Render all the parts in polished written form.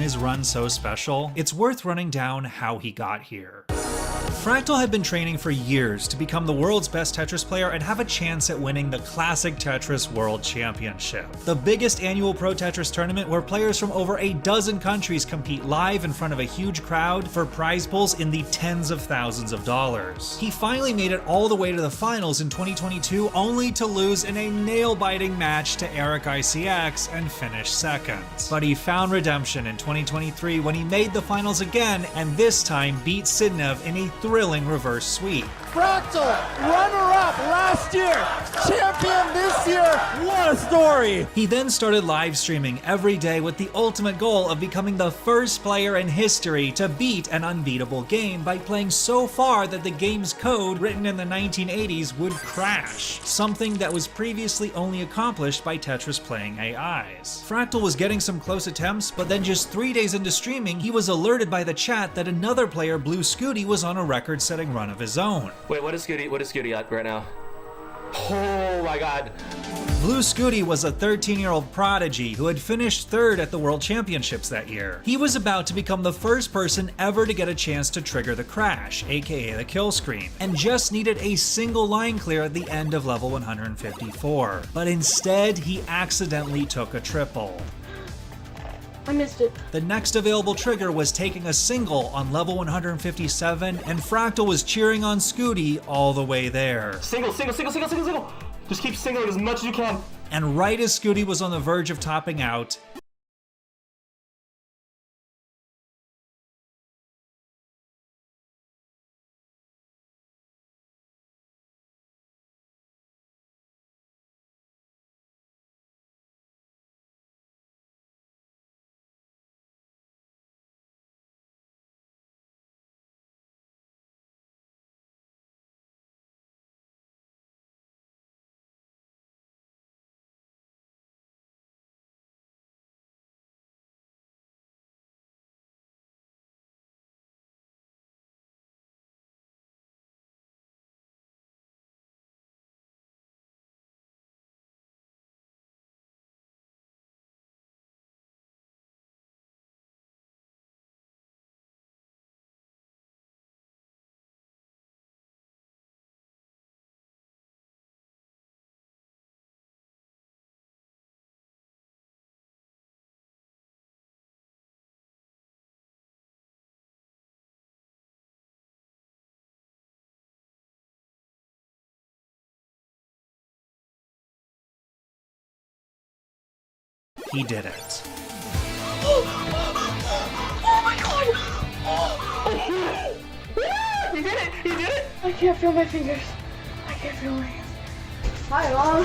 his run so special, it's worth running down how he got here. Fractal had been training for years to become the world's best Tetris player and have a chance at winning the Classic Tetris World Championship, the biggest annual Pro Tetris tournament where players from over a dozen countries compete live in front of a huge crowd for prize pools in the tens of thousands of dollars. He finally made it all the way to the finals in 2022, only to lose in a nail-biting match to Eric ICX and finish second. But he found redemption in 2023 when he made the finals again, and this time beat Sidnev in a thrilling reverse sweep. Fractal, runner-up last year, champion this year. What a story! He then started live streaming every day with the ultimate goal of becoming the first player in history to beat an unbeatable game by playing so far that the game's code, written in the 1980s, would crash, something that was previously only accomplished by Tetris playing AIs. Fractal was getting some close attempts, but then just 3 days into streaming, he was alerted by the chat that another player, Blue Scooty, was on a record-setting run of his own. Wait, what is Scooty at right now? Oh my god. Blue Scooty was a 13-year-old prodigy who had finished third at the World Championships that year. He was about to become the first person ever to get a chance to trigger the crash, aka the kill screen, and just needed a single line clear at the end of level 154. But instead, he accidentally took a triple. I missed it. The next available trigger was taking a single on level 157, and Fractal was cheering on Scooty all the way there. Single. Just keep singling as much as you can. And right as Scooty was on the verge of topping out, he did it. Oh my god! He did it! He did it! I can't feel my fingers. I can't feel my hands. Hi, Mom.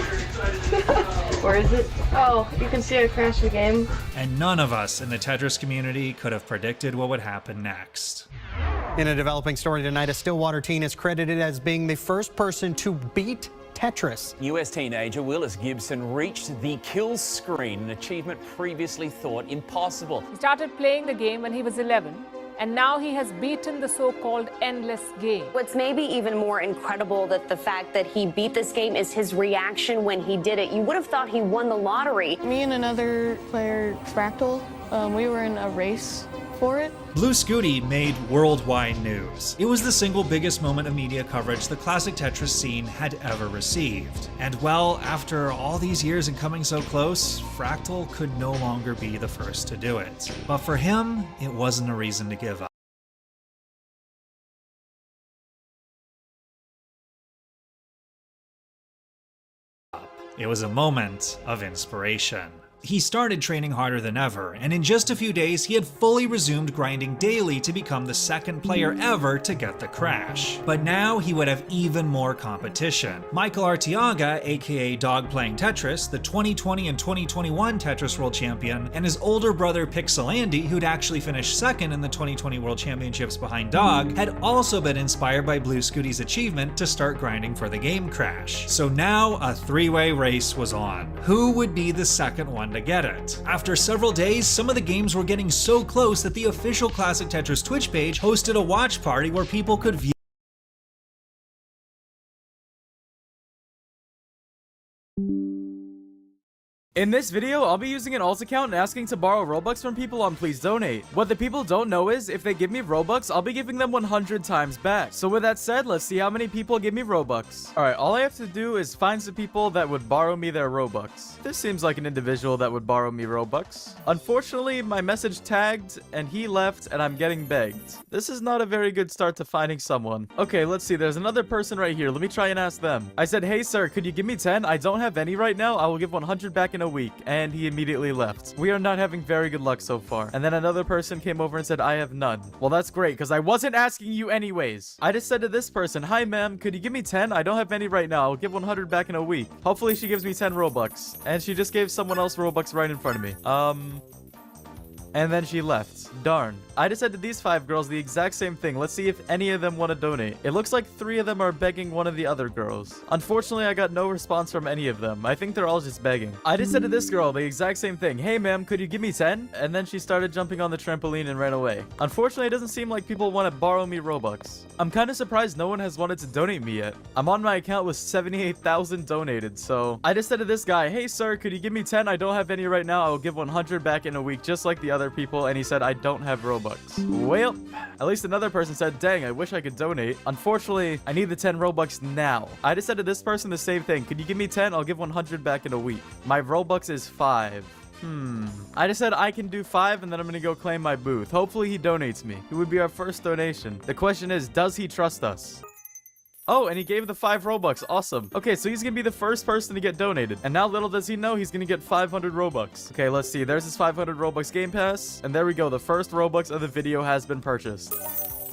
Where is it? Oh, you can see I crashed the game. And none of us in the Tetris community could have predicted what would happen next. In a developing story tonight, a Stillwater teen is credited as being the first person to beat Tetris. US teenager Willis Gibson reached the kill screen, an achievement previously thought impossible. He started playing the game when he was 11, and now he has beaten the so-called endless game. What's maybe even more incredible that the fact that he beat this game is his reaction when he did it. You would have thought he won the lottery. Me and another player, Fractal, we were in a race for it. Blue Scooty made worldwide news. It was the single biggest moment of media coverage the classic Tetris scene had ever received. And well, after all these years and coming so close, Fractal could no longer be the first to do it. But for him, it wasn't a reason to give up. It was a moment of inspiration. He started training harder than ever, and in just a few days he had fully resumed grinding daily to become the second player ever to get the crash. But now he would have even more competition. Michael Arteaga, aka Dog Playing Tetris, the 2020 and 2021 Tetris World Champion, and his older brother Pixelandy, who'd actually finished second in the 2020 World Championships behind Dog, had also been inspired by Blue Scooty's achievement to start grinding for the game crash. So now a three-way race was on. Who would be the second one to get it? After several days, some of the games were getting so close that the official Classic Tetris Twitch page hosted a watch party where people could view In this video, I'll be using an alt account and asking to borrow Robux from people on Please Donate. What the people don't know is, if they give me Robux, I'll be giving them 100 times back. So with that said, let's see how many people give me Robux. Alright, all I have to do is find some people that would borrow me their Robux. This seems like an individual that would borrow me Robux. Unfortunately, my message tagged, and he left, and I'm getting begged. This is not a very good start to finding someone. Okay, let's see. There's another person right here. Let me try and ask them. I said, hey, sir, could you give me 10? I don't have any right now. I will give 100 back in a week. And he immediately left. We are not having very good luck so far. And then another person came over and said, I have none. Well, that's great, because I wasn't asking you anyways. I just said to this person, hi, ma'am, could you give me 10? I don't have any right now. I'll give 100 back in a week. Hopefully she gives me 10 Robux. And she just gave someone else Robux right in front of me. And then she left. Darn. I just said to these 5 girls the exact same thing. Let's see if any of them want to donate. It looks like 3 of them are begging one of the other girls. Unfortunately, I got no response from any of them. I think they're all just begging. I just said to this girl the exact same thing. Hey, ma'am, could you give me 10? And then she started jumping on the trampoline and ran away. Unfortunately, it doesn't seem like people want to borrow me Robux. I'm kind of surprised no one has wanted to donate me yet. I'm on my account with 78,000 donated, so I just said to this guy, hey, sir, could you give me 10? I don't have any right now. I will give 100 back in a week, just like the other people. And he said, I don't have Robux. Well, at least another person said, dang, I wish I could donate. Unfortunately, I need the 10 Robux now. I just said to this person the same thing. Could you give me 10? I'll give 100 back in a week. My Robux is 5. I just said I can do 5 and then I'm gonna go claim my booth. Hopefully he donates me. It would be our first donation. The question is, does he trust us? Oh, and he gave the 5 Robux. Awesome. Okay, so he's gonna be the first person to get donated. And now little does he know he's gonna get 500 Robux. Okay, let's see. There's his 500 Robux Game Pass. And there we go. The first Robux of the video has been purchased.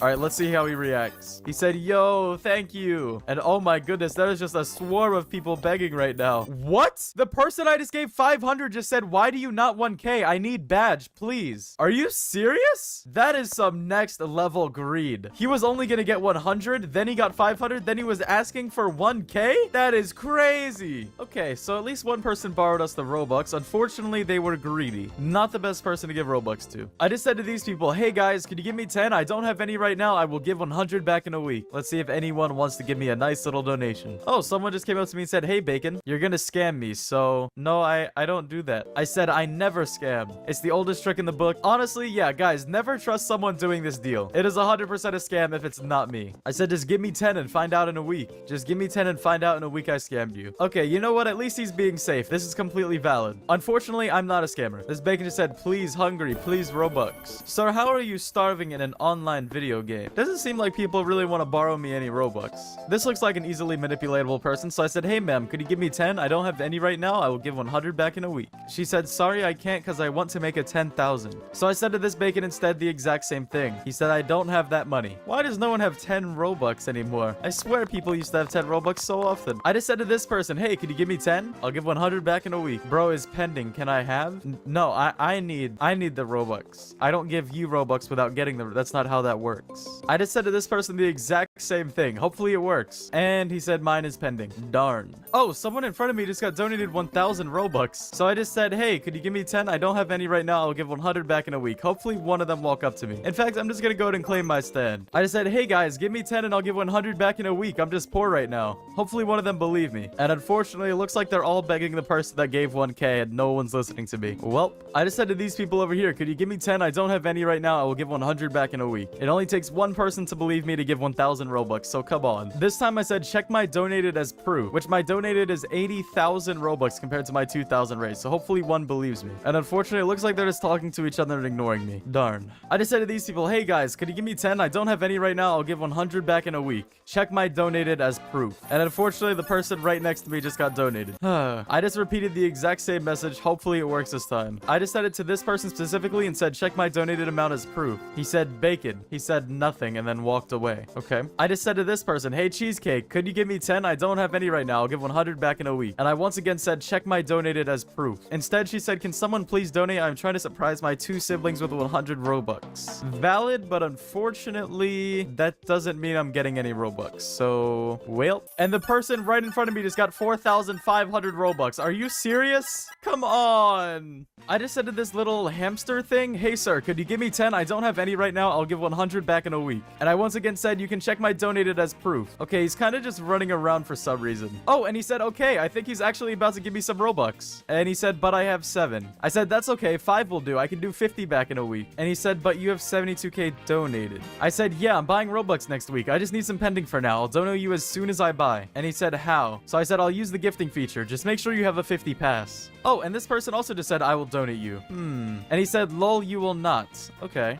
All right, let's see how he reacts. He said, yo, thank you. And oh my goodness, there is just a swarm of people begging right now. What? The person I just gave 500 just said, why do you not 1K? I need badge, please. Are you serious? That is some next level greed. He was only gonna get 100, then he got 500, then he was asking for 1K? That is crazy. Okay, so at least one person borrowed us the Robux. Unfortunately, they were greedy. Not the best person to give Robux to. I just said to these people, hey guys, could you give me 10? I don't have any right now. I will give 100 back in a week. Let's see if anyone wants to give me a nice little donation. Oh, someone just came up to me and said, hey, Bacon, you're gonna scam me. So, no, I don't do that. I said I never scam. It's the oldest trick in the book. Honestly, yeah, guys, never trust someone doing this deal. It is 100% a scam if it's not me. I said, just give me 10 and find out in a week. Just give me 10 and find out in a week I scammed you. Okay, you know what? At least he's being safe. This is completely valid. Unfortunately, I'm not a scammer. This Bacon just said, please, hungry, please, Robux. Sir, how are you starving in an online video game? Doesn't seem like people really want to borrow me any Robux. This looks like an easily manipulatable person, so I said, hey ma'am, could you give me 10? I don't have any right now. I will give 100 back in a week. She said, sorry, I can't because I want to make a 10,000. So I said to this Bacon instead the exact same thing. He said, I don't have that money. Why does no one have 10 Robux anymore? I swear people used to have 10 Robux so often. I just said to this person, hey, could you give me 10? I'll give 100 back in a week. Bro is pending. Can I have? No, I need the Robux. I don't give you Robux without getting them. That's not how that works. I just said to this person the exact same thing. Hopefully it works. And he said mine is pending. Darn. Oh, someone in front of me just got donated 1,000 Robux. So I just said, hey, could you give me 10? I don't have any right now. I'll give 100 back in a week. Hopefully one of them walk up to me. In fact, I'm just gonna go ahead and claim my stand. I just said, hey guys, give me 10 and I'll give 100 back in a week. I'm just poor right now. Hopefully one of them believe me. And unfortunately, it looks like they're all begging the person that gave 1K and no one's listening to me. Well, I just said to these people over here, could you give me 10? I don't have any right now. I will give 100 back in a week. It only takes one person to believe me to give 1,000 Robux, so come on. This time I said check my donated as proof, which my donated is 80,000 Robux compared to my 2,000 raise, so hopefully one believes me. And unfortunately, it looks like they're just talking to each other and ignoring me. Darn. I just said to these people, hey guys, could you give me 10? I don't have any right now. I'll give 100 back in a week. Check my donated as proof. And unfortunately, the person right next to me just got donated. I just repeated the exact same message. Hopefully it works this time. I just said it to this person specifically and said check my donated amount as proof. He said bacon. He said nothing and then walked away. Okay. I just said to this person, hey Cheesecake, could you give me 10? I don't have any right now. I'll give 100 back in a week. And I once again said check my donated as proof. Instead, she said, can someone please donate? I'm trying to surprise my 2 siblings with 100 Robux. Valid, but unfortunately, that doesn't mean I'm getting any Robux. So, well. And the person right in front of me just got 4,500 Robux. Are you serious? Come on. I just said to this little hamster thing, hey sir, could you give me 10? I don't have any right now. I'll give 100 back back in a week. And I once again said, you can check my donated as proof. Okay, he's kind of just running around for some reason. Oh, and he said, okay, I think he's actually about to give me some Robux. And he said, but I have 7. I said, that's okay, 5 will do. I can do 50 back in a week. And he said, but you have 72k donated. I said, yeah, I'm buying Robux next week. I just need some pending for now. I'll donate you as soon as I buy. And he said, how? So I said, I'll use the gifting feature. Just make sure you have a 50 pass. Oh, and this person also just said, I will donate you. And he said, lol, you will not. Okay.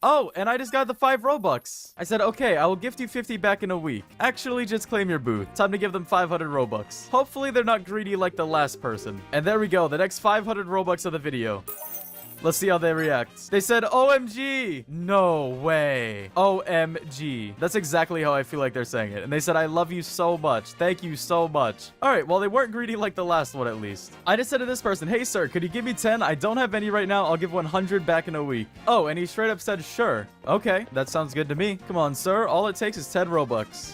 Oh, and I just got the 5 Robux. I said, okay, I will gift you 50 back in a week. Actually, just claim your booth. Time to give them 500 Robux. Hopefully, they're not greedy like the last person. And there we go, the next 500 Robux of the video. Let's see how they react. They said, OMG. No way. OMG. That's exactly how I feel like they're saying it. And they said, I love you so much. Thank you so much. All right, well, they weren't greedy like the last one, at least. I just said to this person, hey, sir, could you give me 10? I don't have any right now. I'll give 100 back in a week. Oh, and he straight up said, sure. Okay, that sounds good to me. Come on, sir. All it takes is 10 Robux.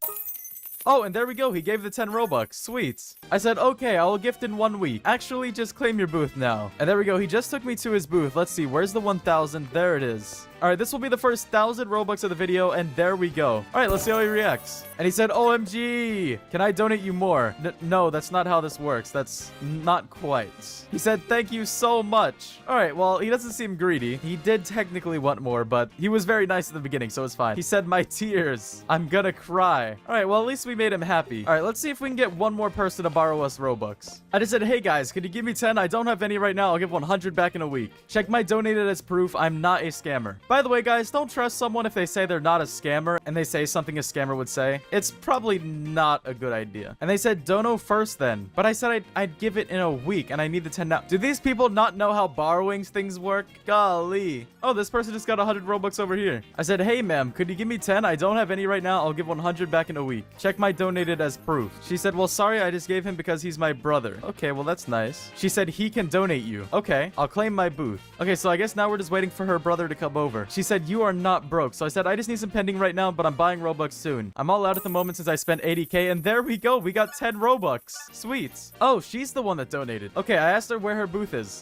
Oh, and there we go. He gave the 10 Robux. Sweet. I said, okay, I will gift in 1 week. Actually, just claim your booth now. And there we go. He just took me to his booth. Let's see. Where's the 1,000? There it is. All right, this will be the first 1,000 Robux of the video, and there we go. All right, let's see how he reacts. And he said, OMG, can I donate you more? No, that's not how this works. That's not quite. He said, thank you so much. All right, well, he doesn't seem greedy. He did technically want more, but he was very nice at the beginning, so it's fine. He said, my tears. I'm gonna cry. All right, well, at least we made him happy. All right, let's see if we can get one more person to borrow us Robux. I just said, hey, guys, could you give me 10? I don't have any right now. I'll give 100 back in a week. Check my donated as proof. I'm not a scammer. By the way, guys, don't trust someone if they say they're not a scammer and they say something a scammer would say. It's probably not a good idea. And they said, dono first then. But I said I'd give it in a week and I need the 10 now. Do these people not know how borrowing things work? Golly. Oh, this person just got 100 Robux over here. I said, hey, ma'am, could you give me 10? I don't have any right now. I'll give 100 back in a week. Check my donated as proof. She said, well, sorry, I just gave him because he's my brother. Okay, well, that's nice. She said he can donate you. Okay, I'll claim my booth. Okay, so I guess now we're just waiting for her brother to come over. She said, you are not broke. So I said, I just need some pending right now, but I'm buying Robux soon. I'm all out at the moment since I spent 80k, and there we go. We got 10 Robux. Sweet. Oh, she's the one that donated. Okay, I asked her where her booth is.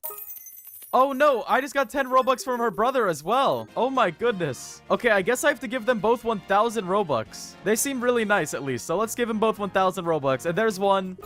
Oh no, I just got 10 Robux from her brother as well. Oh my goodness. Okay, I guess I have to give them both 1,000 Robux. They seem really nice at least, so let's give them both 1,000 Robux. And there's one.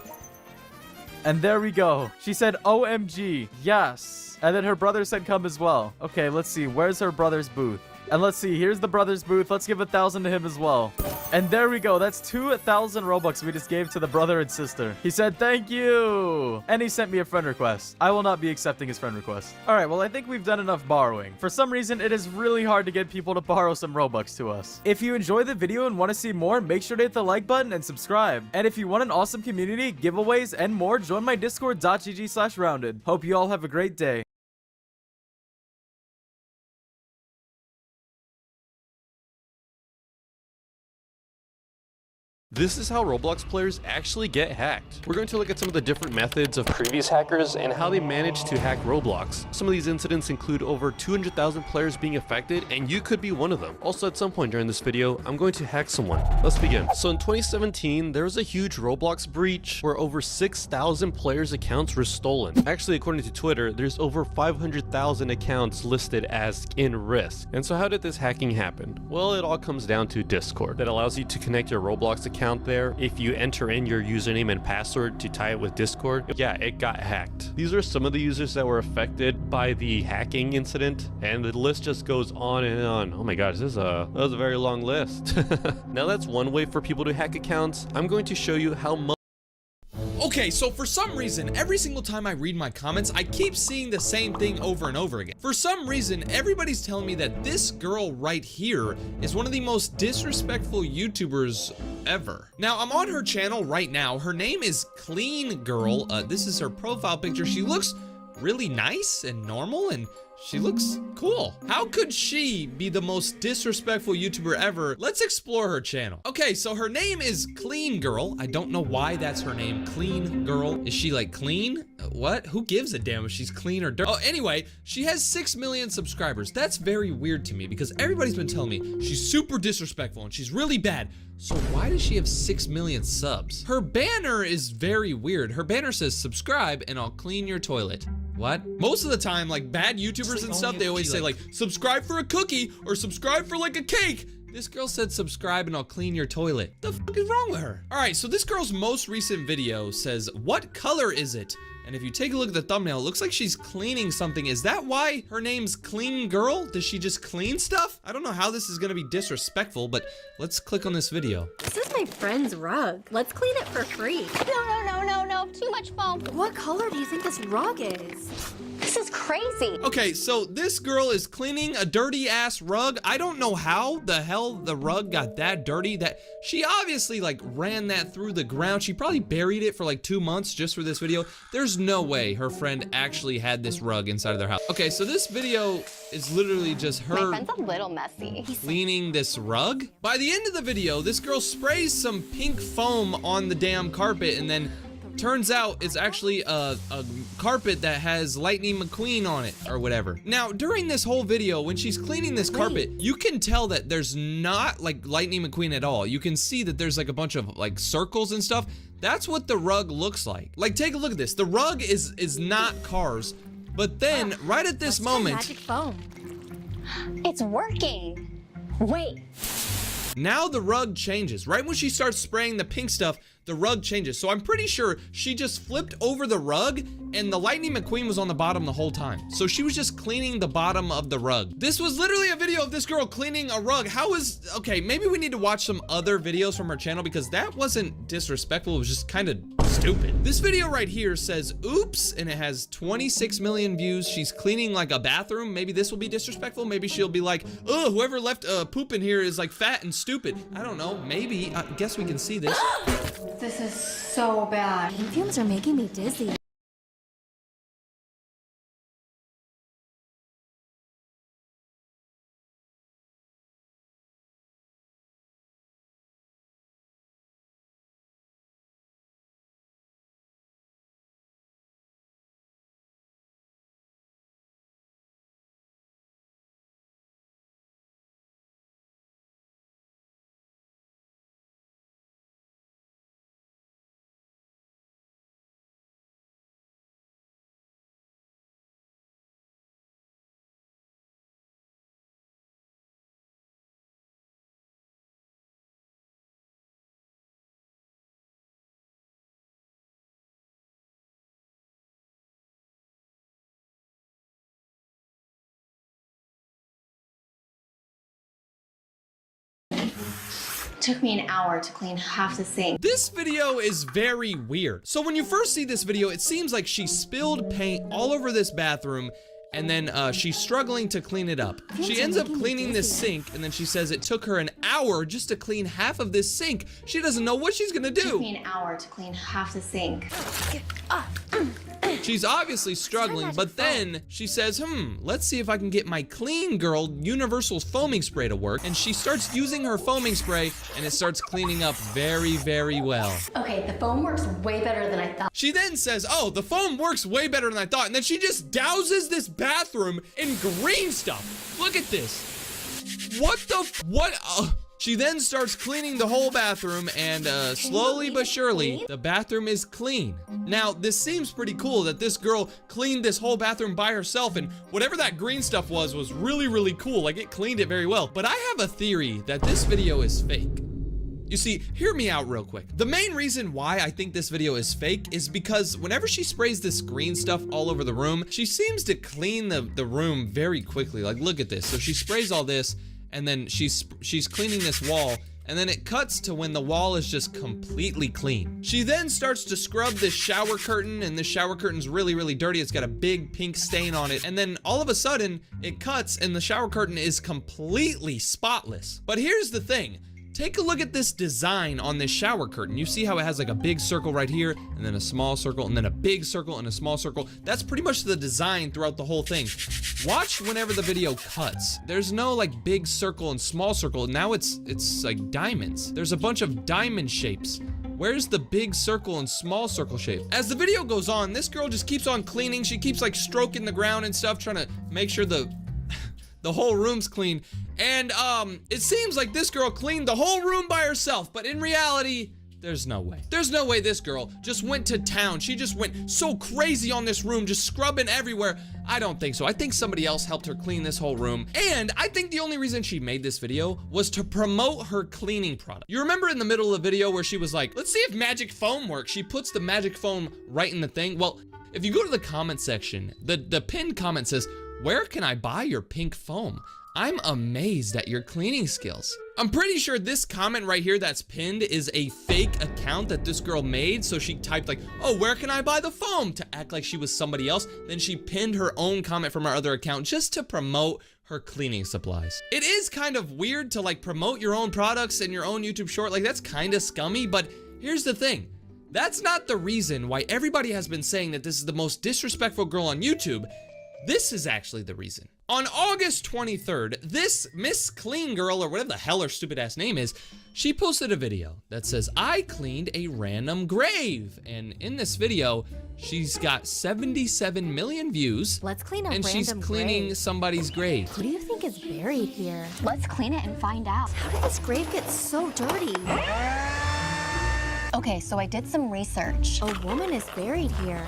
And there we go. She said, OMG. Yes. And then her brother said come as well. Okay, let's see. Where's her brother's booth? And let's see. Here's the brother's booth. Let's give 1,000 to him as well. And there we go. That's 2,000 Robux we just gave to the brother and sister. He said, thank you. And he sent me a friend request. I will not be accepting his friend request. All right, well, I think we've done enough borrowing. For some reason, it is really hard to get people to borrow some Robux to us. If you enjoyed the video and want to see more, make sure to hit the like button and subscribe. And if you want an awesome community, giveaways, and more, join my discord.gg/rounded. Hope you all have a great day. This is how Roblox players actually get hacked. We're going to look at some of the different methods of previous hackers and how they managed to hack Roblox. Some of these incidents include over 200,000 players being affected, and you could be one of them. Also, at some point during this video, I'm going to hack someone. Let's begin. So in 2017, there was a huge Roblox breach where over 6,000 players' accounts were stolen. Actually, according to Twitter, there's over 500,000 accounts listed as in risk. And so how did this hacking happen? Well, it all comes down to Discord. That allows you to connect your Roblox account there. If you enter in your username and password to tie it with Discord, yeah, it got hacked. These are some of the users that were affected by the hacking incident, and the list just goes on and on. Oh my gosh, that was a very long list. Now that's one way for people to hack accounts. I'm going to show you how much. Okay, so for some reason, every single time I read my comments, I keep seeing the same thing over and over again. For some reason, everybody's telling me that this girl right here is one of the most disrespectful YouTubers ever. Now, I'm on her channel right now. Her name is Clean Girl. This is her profile picture. She looks really nice and normal, and she looks cool. How could she be the most disrespectful YouTuber ever? Let's explore her channel. Okay, so her name is Clean Girl. I don't know why that's her name, Clean Girl. Is she like clean? What? Who gives a damn if she's clean or dirty? Oh, anyway, she has 6 million subscribers. That's very weird to me because everybody's been telling me she's super disrespectful and she's really bad. So why does she have 6 million subs? Her banner is very weird. Her banner says subscribe and I'll clean your toilet. What? Most of the time, like bad YouTubers and stuff, they always say like subscribe for a cookie or subscribe for like a cake. This girl said subscribe and I'll clean your toilet. The fuck is wrong with her? All right, so this girl's most recent video says, what color is it? And if you take a look at the thumbnail, it looks like she's cleaning something. Is that why her name's Clean Girl? Does she just clean stuff? I don't know how this is gonna be disrespectful, but let's click on this video. This is my friend's rug. Let's clean it for free. No, too much foam. What color do you think this rug is? This is crazy. Okay, so this girl is cleaning a dirty ass rug. I don't know how the hell the rug got that dirty. That she obviously like ran that through the ground. She probably buried it for like 2 months just for this video. There's no way her friend actually had this rug inside of their house. Okay, so this video is literally just her My friend's a little messy. cleaning this rug. By the end of the video, this girl sprays some pink foam on the damn carpet and then turns out it's actually a carpet that has Lightning McQueen on it or whatever. Now, during this whole video, when she's cleaning this carpet, you can tell that there's not like Lightning McQueen at all. You can see that there's like a bunch of like circles and stuff. That's what the rug looks like. Like, take a look at this. The rug is not Cars, but then right at this moment, Magic foam. It's working. Wait. now the rug changes. Right when she starts spraying the pink stuff, the rug changes. So I'm pretty sure she just flipped over the rug and the Lightning McQueen was on the bottom the whole time. So she was just cleaning the bottom of the rug. This was literally a video of this girl cleaning a rug. How is, okay, maybe we need to watch some other videos from her channel because that wasn't disrespectful. It was just kind of stupid. This video right here says, oops, and it has 26 million views. She's cleaning like a bathroom. Maybe this will be disrespectful. Maybe she'll be like, oh, whoever left poop in here is like fat and stupid. I don't know, maybe. I guess we can see this. This is so bad. The fumes are making me dizzy. Took me an hour to clean half the sink. This video is very weird. So when you first see this video, it seems like she spilled paint all over this bathroom and then she's struggling to clean it up. She ends up cleaning this sink and then she says it took her an hour just to clean half of this sink. She doesn't know what she's gonna do. Took me an hour to clean half the sink. She's obviously struggling, but then she says, let's see if I can get my Clean Girl Universal foaming spray to work. And she starts using her foaming spray and it starts cleaning up very, very well. Okay, the foam works way better than I thought. She then says, oh, the foam works way better than I thought. And then she just douses this bathroom in green stuff. Look at this. What the, She then starts cleaning the whole bathroom and slowly but surely, the bathroom is clean. Now, this seems pretty cool that this girl cleaned this whole bathroom by herself and whatever that green stuff was really, really cool. Like, it cleaned it very well. But I have a theory that this video is fake. You see, hear me out real quick. The main reason why I think this video is fake is because whenever she sprays this green stuff all over the room, she seems to clean the room very quickly. Like, look at this. So she sprays all this and then she's cleaning this wall, and then it cuts to when the wall is just completely clean. She then starts to scrub this shower curtain, and this shower curtain's really, really dirty. It's got a big pink stain on it, and then all of a sudden, it cuts, and the shower curtain is completely spotless. But here's the thing. Take a look at this design on this shower curtain. You see how it has like a big circle right here, and then a small circle, and then a big circle, and a small circle. That's pretty much the design throughout the whole thing. Watch whenever the video cuts. There's no like big circle and small circle. Now it's like diamonds. There's a bunch of diamond shapes. Where's the big circle and small circle shape? As the video goes on, this girl just keeps on cleaning. She keeps like stroking the ground and stuff, trying to make sure the whole room's clean. And it seems like this girl cleaned the whole room by herself, but in reality, there's no way. There's no way this girl just went to town. She just went so crazy on this room, just scrubbing everywhere. I don't think so. I think somebody else helped her clean this whole room. And I think the only reason she made this video was to promote her cleaning product. You remember in the middle of the video where she was like, let's see if magic foam works. She puts the magic foam right in the thing. Well, if you go to the comment section, the pinned comment says, "Where can I buy your pink foam? I'm amazed at your cleaning skills." I'm pretty sure this comment right here that's pinned is a fake account that this girl made. So she typed like, "Oh, where can I buy the foam?" to act like she was somebody else. Then she pinned her own comment from her other account just to promote her cleaning supplies. It is kind of weird to like promote your own products in your own YouTube short. Like that's kind of scummy, but here's the thing. That's not the reason why everybody has been saying that this is the most disrespectful girl on YouTube. This is actually the reason. On August 23rd, this Miss Clean Girl, or whatever the hell her stupid ass name is, she posted a video that says, "I cleaned a random grave." And in this video, she's got 77 million views. Let's clean a and random she's cleaning grave. somebody's grave. Who do you think is buried here? Let's clean it and find out. How did this grave get so dirty? Okay, so I did some research. A woman is buried here.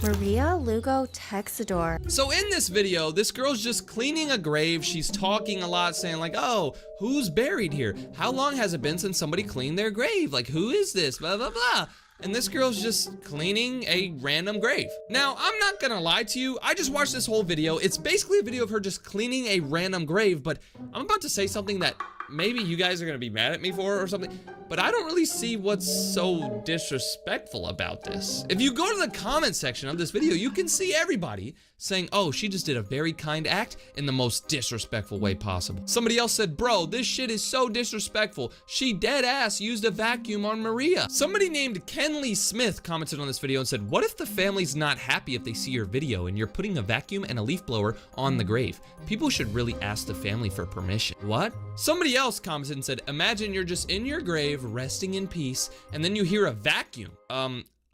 Maria Lugo Texador. So in this video, this girl's just cleaning a grave. She's talking a lot, saying like, "Oh, who's buried here? How long has it been since somebody cleaned their grave? Like, who is this? Blah, blah, blah." And this girl's just cleaning a random grave. Now, I'm not gonna lie to you. I just watched this whole video. It's basically a video of her just cleaning a random grave, but I'm about to say something that maybe you guys are gonna be mad at me for or something, but I don't really see what's so disrespectful about this. If you go to the comment section of this video, you can see everybody saying, "Oh, she just did a very kind act in the most disrespectful way possible." Somebody else said, "Bro, this shit is so disrespectful. She dead ass used a vacuum on Maria." Somebody named Kenley Smith commented on this video and said, "What if the family's not happy if they see your video and you're putting a vacuum and a leaf blower on the grave? People should really ask the family for permission." What? Somebody else commented and said, "Imagine you're just in your grave, resting in peace, and then you hear a vacuum."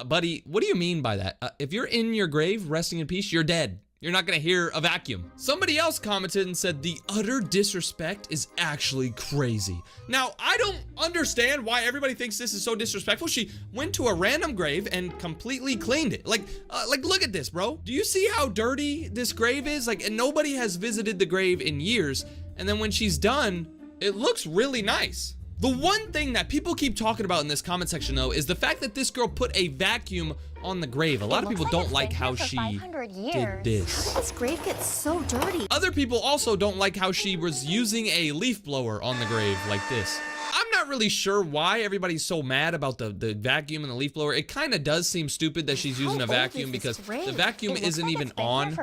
Buddy, what do you mean by that? If you're in your grave, resting in peace, you're dead. You're not gonna hear a vacuum. Somebody else commented and said, "The utter disrespect is actually crazy." Now, I don't understand why everybody thinks this is so disrespectful. She went to a random grave and completely cleaned it. Like, look at this, bro. Do you see how dirty this grave is? Like, and nobody has visited the grave in years. And then when she's done, it looks really nice. The one thing that people keep talking about in this comment section, though, is the fact that this girl put a vacuum on the grave. A lot of people don't like how she did this. How did this grave get so dirty? Other people also don't like how she was using a leaf blower on the grave like this. I'm not really sure why everybody's so mad about the vacuum and the leaf blower. It kind of does seem stupid that she's using a vacuum because the vacuum isn't even on.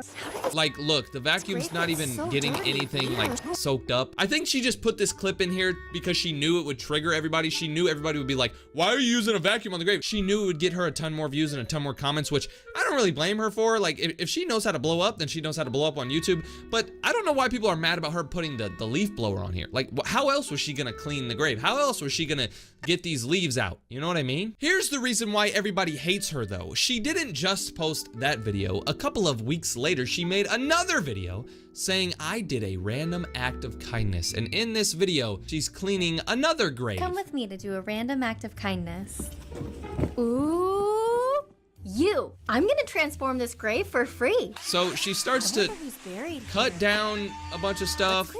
Like, look, the vacuum's not even getting anything like soaked up. I think she just put this clip in here because she knew it would trigger everybody. She knew everybody would be like, "Why are you using a vacuum on the grave?" She knew it would get her a ton more views and a ton more comments, which I don't really blame her for. Like, if she knows how to blow up, then she knows how to blow up on YouTube. But I don't know why people are mad about her putting the leaf blower on here. Like, how else was she gonna clean the grave? How else was she gonna get these leaves out? You know what I mean? Here's the reason why everybody hates her, though. She didn't just post that video. A couple of weeks later, she made another video saying, "I did a random act of kindness." And in this video, she's cleaning another grave. Come with me to do a random act of kindness. Ooh. You! I'm gonna transform this grave for free. So she starts to cut down a bunch of stuff.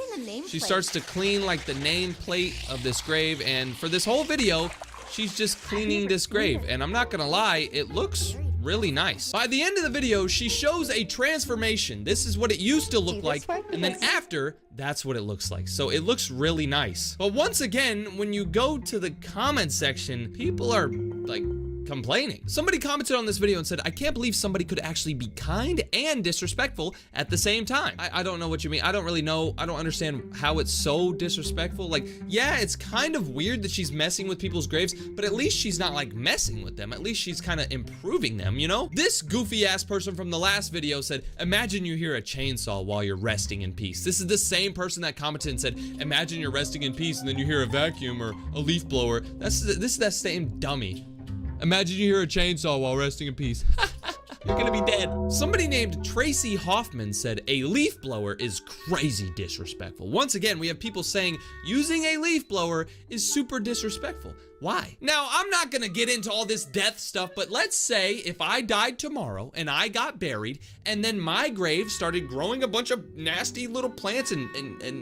She starts to clean like the nameplate of this grave, and for this whole video, she's just cleaning this grave. And I'm not gonna lie, it looks really nice. By the end of the video, she shows a transformation. This is what it used to look like, and then after, that's what it looks like. So it looks really nice. But once again, when you go to the comment section, people are like complaining. Somebody commented on this video and said, "I can't believe somebody could actually be kind and disrespectful at the same time." I don't know what you mean. I don't really know. I don't understand how it's so disrespectful. Like, yeah, it's kind of weird that she's messing with people's graves, but at least she's not like messing with them. At least she's kind of improving them, you know? This goofy ass person from the last video said, "Imagine you hear a chainsaw while you're resting in peace." This is the same person that commented and said, "Imagine you're resting in peace and then you hear a vacuum or a leaf blower." This is that same dummy. "Imagine you hear a chainsaw while resting in peace." You're gonna be dead. Somebody named Tracy Hoffman said a leaf blower is crazy disrespectful. Once again, we have people saying using a leaf blower is super disrespectful. Why? Now, I'm not gonna get into all this death stuff, but let's say if I died tomorrow and I got buried and then my grave started growing a bunch of nasty little plants and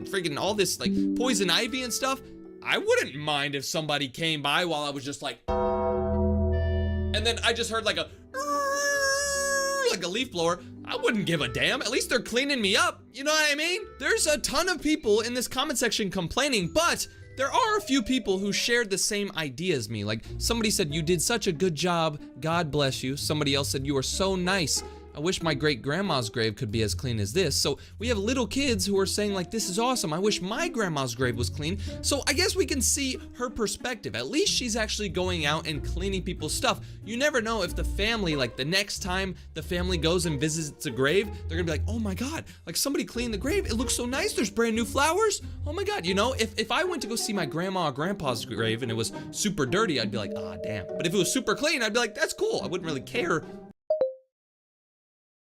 friggin' all this like poison ivy and stuff, I wouldn't mind if somebody came by while I was just like, and then I just heard like a leaf blower. I wouldn't give a damn. At least they're cleaning me up. You know what I mean? There's a ton of people in this comment section complaining, but there are a few people who shared the same idea as me. Like somebody said, you did such a good job. God bless you. Somebody else said, you are so nice. I wish my great grandma's grave could be as clean as this. So we have little kids who are saying like, this is awesome. I wish my grandma's grave was clean. So I guess we can see her perspective. At least she's actually going out and cleaning people's stuff. You never know if the family, like the next time the family goes and visits a grave, they're gonna be like, oh my God, like somebody cleaned the grave. It looks so nice. There's brand new flowers. Oh my God. You know, if I went to go see my grandma or grandpa's grave and it was super dirty, I'd be like, ah, damn. But if it was super clean, I'd be like, that's cool. I wouldn't really care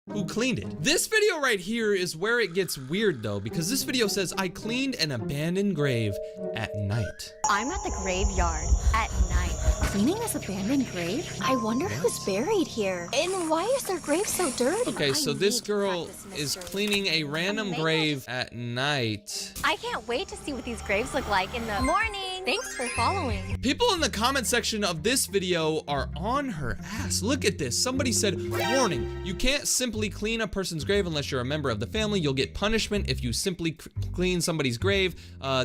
who cleaned it. This video right here is where it gets weird though, because this video says, I cleaned an abandoned grave at night. I'm at the graveyard at night. Cleaning this abandoned grave? I wonder who's buried here. And why is their grave so dirty? Okay, so this girl is cleaning a random grave at night. I can't wait to see what these graves look like in the morning. Thanks for following. People in the comment section of this video are on her ass. Look at this. Somebody said, warning, you can't simply clean a person's grave unless you're a member of the family. You'll get punishment if you simply clean somebody's grave.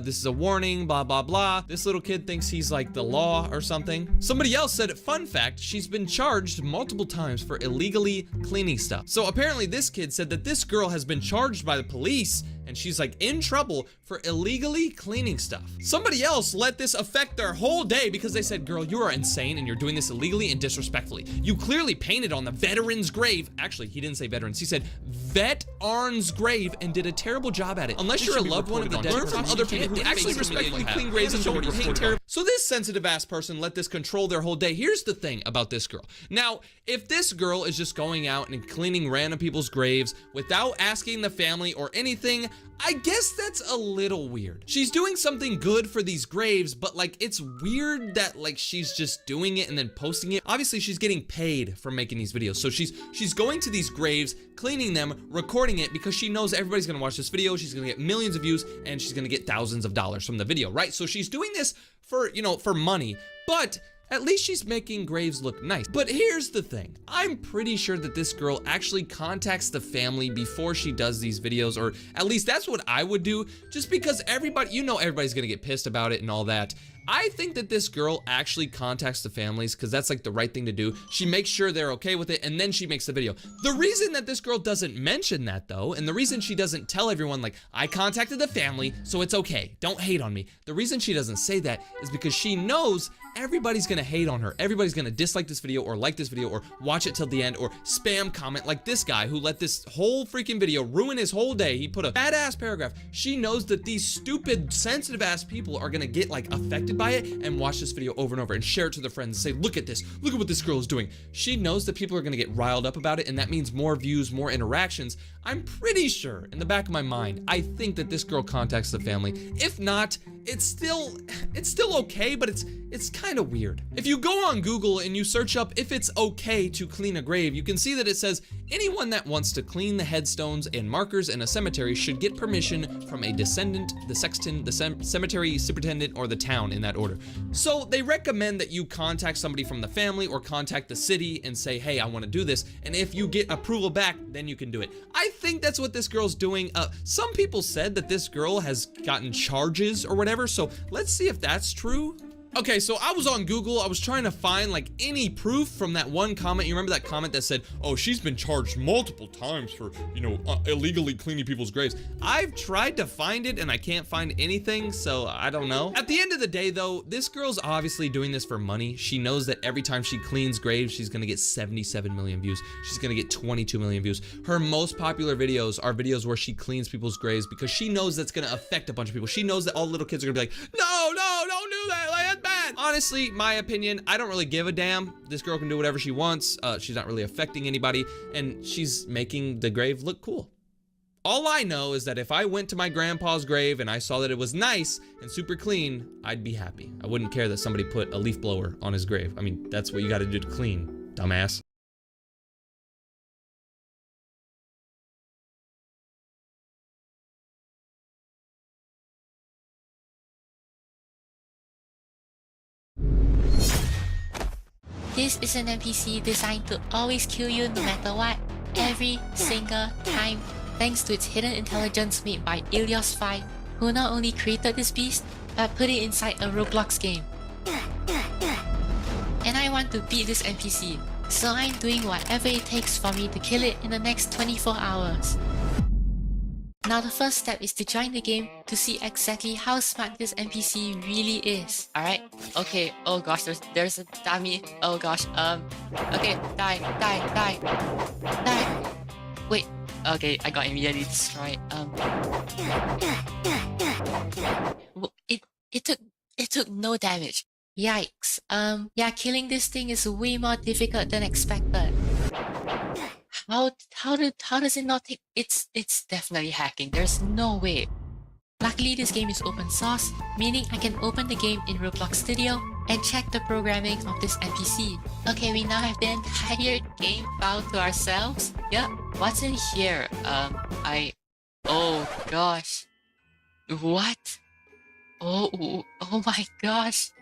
This is a warning, blah, blah, blah. This little kid thinks he's like the law or something. Somebody else said, fun fact, she's been charged multiple times for illegally cleaning stuff. So apparently this kid said that this girl has been charged by the police and she's like in trouble for illegally cleaning stuff. Somebody else let this affect their whole day because they said, girl, you are insane and you're doing this illegally and disrespectfully. You clearly painted on the veteran's grave. Actually, he didn't say veterans. He said vet-arn's grave and did a terrible job at it. Unless you're a loved one of the dead, learn from other people who actually respectfully clean graves and don't paint terrible. So this sensitive ass person let this control their whole day. Here's the thing about this girl. Now, if this girl is just going out and cleaning random people's graves without asking the family or anything, I guess that's a little weird. She's doing something good for these graves, but like it's weird that like she's just doing it and then posting it. Obviously she's getting paid for making these videos. So she's going to these graves, cleaning them, recording it because she knows everybody's gonna watch this video. She's gonna get millions of views and she's gonna get thousands of dollars from the video, right? So she's doing this for, you know, for money, but at least she's making graves look nice. But here's the thing. I'm pretty sure that this girl actually contacts the family before she does these videos, or at least that's what I would do, just because everybody, you know, everybody's gonna get pissed about it and all that. I think that this girl actually contacts the families because that's like the right thing to do. She makes sure they're okay with it and then she makes the video. The reason that this girl doesn't mention that though, and the reason she doesn't tell everyone like, I contacted the family, so it's okay, don't hate on me. The reason she doesn't say that is because she knows everybody's gonna hate on her. Everybody's gonna dislike this video or like this video or watch it till the end or spam comment like this guy who let this whole freaking video ruin his whole day. He put a badass paragraph. She knows that these stupid, sensitive ass people are gonna get like affected by it and watch this video over and over and share it to their friends and say, look at this, look at what this girl is doing. She knows that people are gonna get riled up about it and that means more views, more interactions. I'm pretty sure in the back of my mind, I think that this girl contacts the family. If not, it's still okay, but it's kind of weird. If you go on Google and you search up if it's okay to clean a grave, you can see that it says anyone that wants to clean the headstones and markers in a cemetery should get permission from a descendant, the sexton, the cemetery superintendent, or the town in that order. So they recommend that you contact somebody from the family or contact the city and say, hey, I want to do this. And if you get approval back, then you can do it. I think that's what this girl's doing. Some people said that this girl has gotten charges or whatever. So let's see if that's true. Okay, so I was on Google. I was trying to find like any proof from that one comment. You remember that comment that said, oh, she's been charged multiple times for, you know, illegally cleaning people's graves. I've tried to find it and I can't find anything, so I don't know. At the end of the day though, this girl's obviously doing this for money. She knows that every time she cleans graves, she's gonna get 77 million views. She's gonna get 22 million views. Her most popular videos are videos where she cleans people's graves because she knows that's gonna affect a bunch of people. She knows that all little kids are gonna be like, no, don't do that, like, that's bad. Honestly, my opinion, I don't really give a damn. This girl can do whatever she wants. She's not really affecting anybody, and she's making the grave look cool. All I know is that if I went to my grandpa's grave and I saw that it was nice and super clean, I'd be happy. I wouldn't care that somebody put a leaf blower on his grave. I mean, that's what you gotta do to clean, dumbass. This is an NPC designed to always kill you no matter what, every single time, thanks to its hidden intelligence made by Ilios5, who not only created this beast, but put it inside a Roblox game. And I want to beat this NPC, so I'm doing whatever it takes for me to kill it in the next 24 hours. Now the first step is to join the game to see exactly how smart this NPC really is. Alright, okay, oh gosh, there's a dummy, oh gosh, okay, die. Wait, okay, I got immediately destroyed, it took no damage. Yikes, yeah, killing this thing is way more difficult than expected. How does it not take? It's definitely hacking. There's no way. Luckily, this game is open source, meaning I can open the game in Roblox Studio and check the programming of this NPC. Okay, we now have the entire game file to ourselves. Yep. What's in here? Oh gosh. What? Oh my gosh.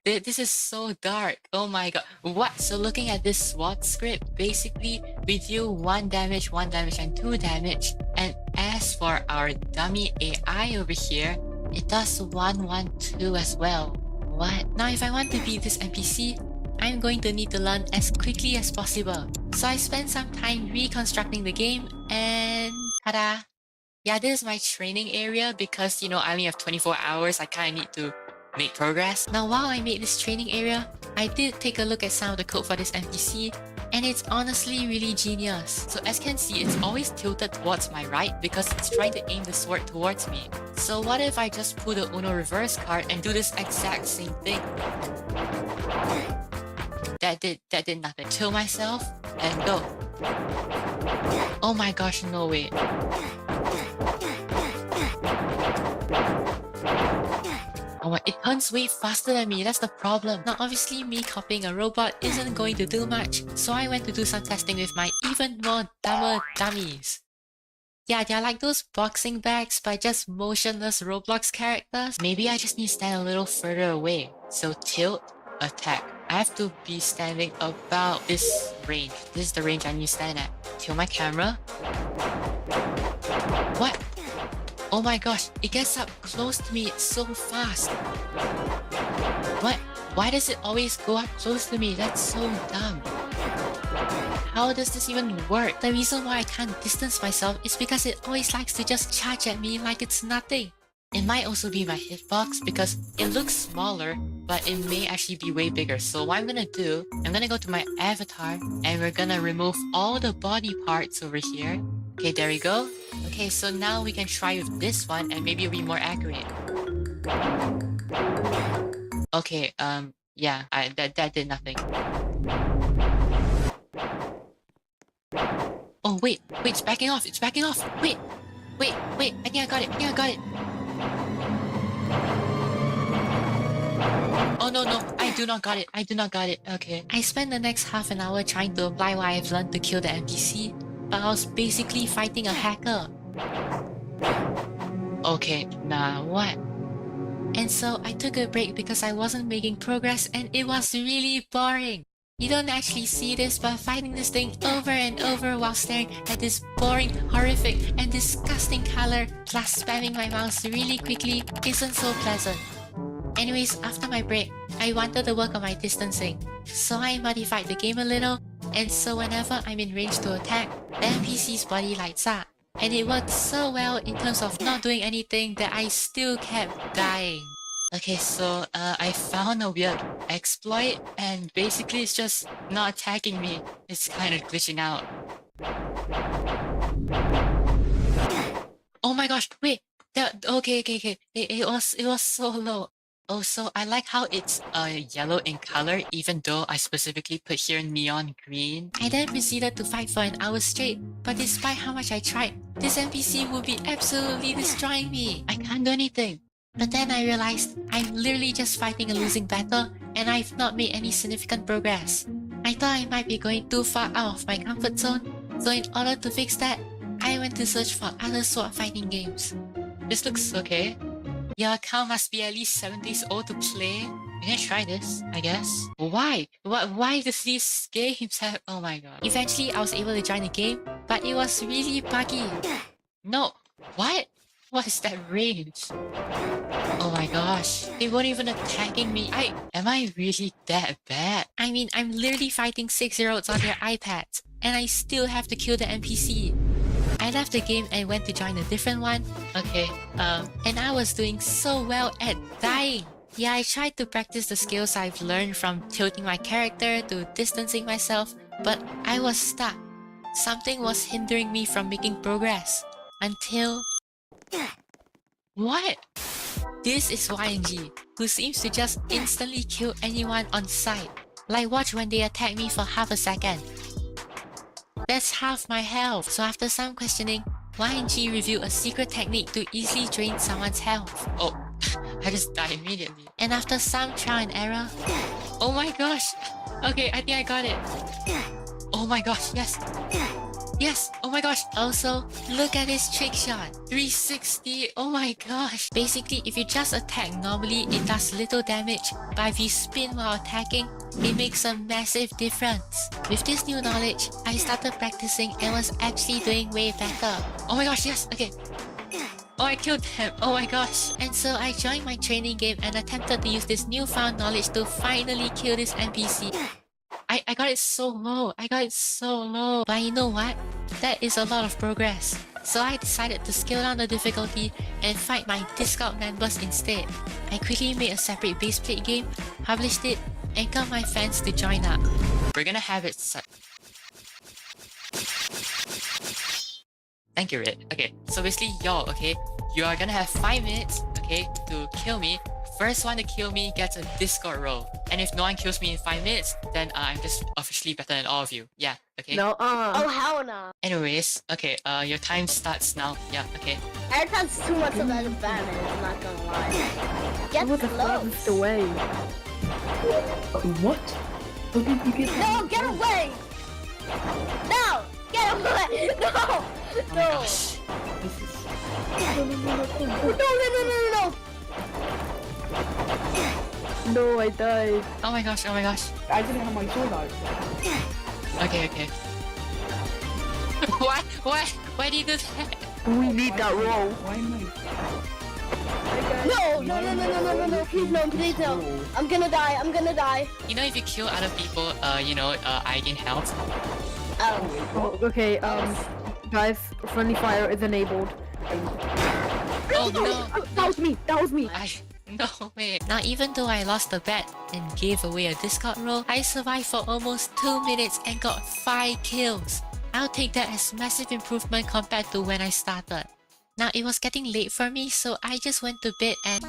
This is so dark. Oh my god. What? So looking at this SWAT script, basically we deal 1 damage, and 2 damage. And as for our dummy AI over here, it does 1, 1, 2 as well. What? Now if I want to beat this NPC, I'm going to need to learn as quickly as possible. So I spent some time reconstructing the game and ta-da! Yeah, this is my training area because, you know, I only have 24 hours. I kind of need to make progress. Now while I made this training area, I did take a look at some of the code for this NPC, and it's honestly really genius. So as you can see, it's always tilted towards my right because it's trying to aim the sword towards me. So what if I just pull the Uno reverse card and do this exact same thing? That did nothing. Chill myself and go. Oh my gosh, no way. Oh, it turns way faster than me, that's the problem. Now obviously me copying a robot isn't going to do much, so I went to do some testing with my even more dumber dummies. Yeah, they're like those boxing bags but just motionless Roblox characters. Maybe I just need to stand a little further away. So tilt, attack. I have to be standing about this range. This is the range I need to stand at. Tilt my camera. What? Oh my gosh, it gets up close to me so fast. What? Why does it always go up close to me? That's so dumb. How does this even work? The reason why I can't distance myself is because it always likes to just charge at me like it's nothing. It might also be my hitbox because it looks smaller, but it may actually be way bigger. So what I'm gonna do, I'm gonna go to my avatar and we're gonna remove all the body parts over here. Okay, there we go. Okay, so now we can try with this one and maybe it'll be more accurate. Okay, yeah, that did nothing. Oh, wait, it's backing off, Wait, I think I got it, Oh no, I do not got it, okay. I spent the next half an hour trying to apply what I've learned to kill the NPC, but I was basically fighting a hacker. Okay, nah, what? And so I took a break because I wasn't making progress and it was really boring. You don't actually see this, but fighting this thing over and over while staring at this boring, horrific, and disgusting color plus spamming my mouse really quickly isn't so pleasant. Anyways, after my break, I wanted to work on my distancing, so I modified the game a little, and so whenever I'm in range to attack, the NPC's body lights up. And it worked so well in terms of not doing anything that I still kept dying. Okay, so I found a weird exploit, and basically it's just not attacking me. It's kind of glitching out. Oh my gosh, wait! Okay. It was so low. Also, I like how it's yellow in color, even though I specifically put here neon green. I then proceeded to fight for an hour straight, but despite how much I tried, this NPC would be absolutely destroying me. I can't do anything. But then I realized I'm literally just fighting a losing battle, and I've not made any significant progress. I thought I might be going too far out of my comfort zone, so in order to fix that, I went to search for other sword fighting games. This looks okay. Your account must be at least 7 days old to play. We can try this, I guess. Why? Why does these games have... Oh my god. Eventually, I was able to join the game, but it was really buggy. No. What? What is that range? Oh my gosh. They weren't even attacking me. Am I really that bad? I mean, I'm literally fighting 6-year-olds on their iPads, and I still have to kill the NPC. I left the game and went to join a different one. Okay, and I was doing so well at dying. Yeah, I tried to practice the skills I've learned from tilting my character to distancing myself, but I was stuck. Something was hindering me from making progress. Until... What? This is YNG, who seems to just instantly kill anyone on sight. Like watch when they attack me for half a second. That's half my health. So after some questioning, YNG revealed a secret technique to easily drain someone's health. Oh, I just died immediately. And after some trial and error... Oh my gosh! Okay, I think I got it. Oh my gosh, yes! Yes! Oh my gosh! Also, look at this trick shot. 360! Oh my gosh! Basically, if you just attack normally, it does little damage. But if you spin while attacking, it makes a massive difference. With this new knowledge, I started practicing and was actually doing way better. Oh my gosh, yes! Okay. Oh, I killed him! Oh my gosh! And so I joined my training game and attempted to use this newfound knowledge to finally kill this NPC. I got it so low. I got it so low. But you know what? That is a lot of progress. So I decided to scale down the difficulty and fight my Discord members instead. I quickly made a separate base plate game, published it, and got my fans to join up. We're gonna have it Thank you, Red. Okay, so basically, y'all, okay, you are gonna have 5 minutes, okay, to kill me. First one to kill me gets a Discord role. And if no one kills me in 5 minutes, then I'm just officially better than all of you. Yeah, okay? No, Oh, hell no. Anyways, okay, your time starts now. Yeah, okay. Airtime's too much of an advantage, I'm not gonna lie. Get close. away. What? How did you get No, get away! No! Get away! No! Oh my gosh. No! No, I died. Oh my gosh, oh my gosh. I didn't have my sword out. Okay, okay. What? What? Why do you do that? We need that roll. No! Please no, please no. I'm gonna die. You know, if you kill other people, I gain health. Oh. Okay, guys, friendly fire is enabled. Oh no! That was me! No way. Now, even though I lost the bet and gave away a Discord role, I survived for almost 2 minutes and got 5 kills. I'll take that as massive improvement compared to when I started. Now, it was getting late for me, so I just went to bed and...